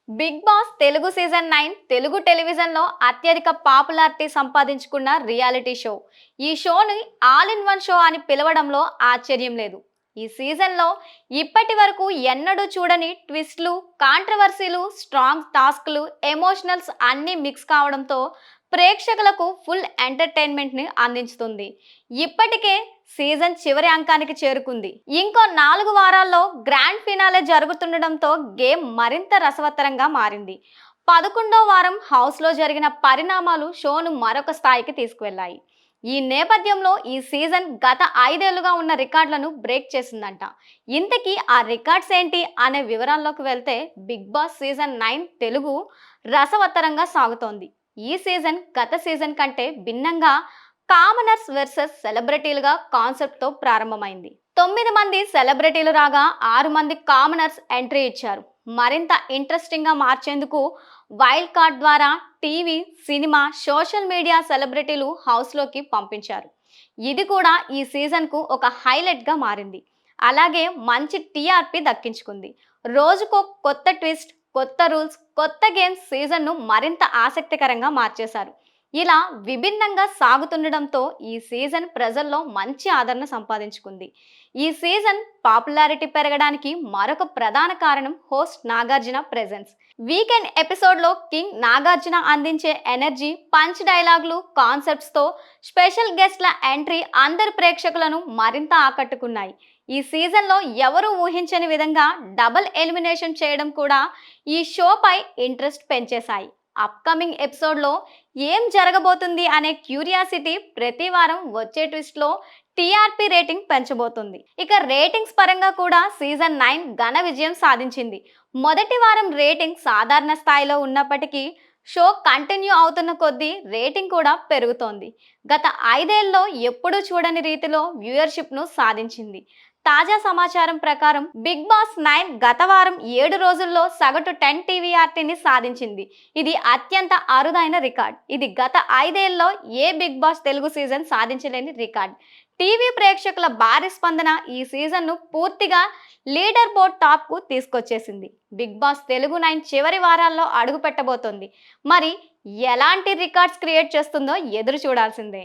Big Boss Telugu season 9 Telugu టెలివిజన్లో అత్యధిక popularity సంపాదించుకున్న రియాలిటీ షో. ఈ షోని ఆల్ ఇన్ వన్ షో అని పిలవడంలో ఆశ్చర్యం లేదు. ఈ సీజన్లో ఇప్పటి వరకు ఎన్నడూ చూడని ట్విస్ట్లు, కాంట్రవర్సీలు, స్ట్రాంగ్ టాస్క్లు, ఎమోషనల్స్ అన్నీ మిక్స్ కావడంతో ప్రేక్షకులకు ఫుల్ ఎంటర్టైన్మెంట్ని అందించుతుంది. ఇప్పటికే సీజన్ చివరి అంకానికి చేరుకుంది. ఇంకో 4 వారాల్లో గ్రాండ్ ఫినాలే జరుగుతుండడంతో గేమ్ మరింత రసవత్తరంగా మారింది. 11వ వారం హౌస్లో జరిగిన పరిణామాలు షోను మరొక స్థాయికి తీసుకువెళ్లాయి. ఈ నేపథ్యంలో ఈ సీజన్ గత 5 ఏళ్లుగా ఉన్న రికార్డులను బ్రేక్ చేసిందంట. ఇంతకీ ఆ రికార్డ్స్ ఏంటి అనే వివరాల్లోకి వెళ్తే, బిగ్ బాస్ సీజన్ 9 తెలుగు రసవత్తరంగా సాగుతోంది. ఈ సీజన్ గత సీజన్ కంటే భిన్నంగా కామనర్స్ వర్సెస్ సెలబ్రిటీలుగా కాన్సెప్ట్తో ప్రారంభమైంది. 9 మంది సెలబ్రిటీలు రాగా 6 మంది కామనర్స్ ఎంట్రీ ఇచ్చారు. మరింత ఇంట్రెస్టింగ్గా మార్చేందుకు వైల్డ్ కార్డ్ ద్వారా టీవీ, సినిమా, సోషల్ మీడియా సెలబ్రిటీలు హౌస్లోకి పంపించారు. ఇది కూడా ఈ సీజన్కు ఒక హైలైట్గా మారింది. అలాగే మంచి టీఆర్పీ దక్కించుకుంది. రోజుకో కొత్త ట్విస్ట్, కొత్త రూల్స్, కొత్త గేమ్స్ సీజన్ను మరింత ఆసక్తికరంగా మార్చేశారు. ఇలా విభిన్నంగా సాగుతుండడంతో ఈ సీజన్ ప్రజల్లో మంచి ఆదరణ సంపాదించుకుంది. ఈ సీజన్ పాపులారిటీ పెరగడానికి మరొక ప్రధాన కారణం హోస్ట్ నాగార్జున ప్రెజెన్స్. వీకెండ్ ఎపిసోడ్లో కింగ్ నాగార్జున అందించే ఎనర్జీ, పంచ్ డైలాగులు, కాన్సెప్ట్స్తో స్పెషల్ గెస్ట్ల ఎంట్రీ అందరు ప్రేక్షకులను మరింత ఆకట్టుకున్నాయి. ఈ సీజన్లో ఎవరూ ఊహించని విధంగా డబుల్ ఎలిమినేషన్ చేయడం కూడా ఈ షోపై ఇంట్రెస్ట్ పెంచేశాయి. అప్కమింగ్ ఎపిసోడ్లో ఏం జరగబోతుంది అనే క్యూరియాసిటీ ప్రతి వారం వచ్చే ట్విస్ట్లో టీఆర్పీ రేటింగ్ పెంచబోతుంది. ఇక రేటింగ్స్ పరంగా కూడా సీజన్ 9 ఘన విజయం సాధించింది. మొదటి వారం రేటింగ్ సాధారణ స్థాయిలో ఉన్నప్పటికీ షో కంటిన్యూ అవుతున్న కొద్దీ రేటింగ్ కూడా పెరుగుతోంది. గత 5 ఏళ్లలో ఎప్పుడూ చూడని రీతిలో వ్యూయర్షిప్ను సాధించింది. తాజా సమాచారం ప్రకారం బిగ్ బాస్ 9 గత వారం 7 రోజుల్లో సగటు 10 టీవీఆర్టీని సాధించింది. ఇది అత్యంత అరుదైన రికార్డ్. ఇది గత 5 ఏళ్లలో ఏ బిగ్ బాస్ తెలుగు సీజన్ సాధించలేని రికార్డ్. టీవీ ప్రేక్షకుల భారీ స్పందన ఈ సీజన్ను పూర్తిగా లీడర్ బోర్డ్ టాప్కు తీసుకొచ్చేసింది. బిగ్ బాస్ తెలుగు 9 చివరి వారాల్లో అడుగు పెట్టబోతోంది. మరి ఎలాంటి రికార్డ్స్ క్రియేట్ చేస్తుందో ఎదురు చూడాల్సిందే.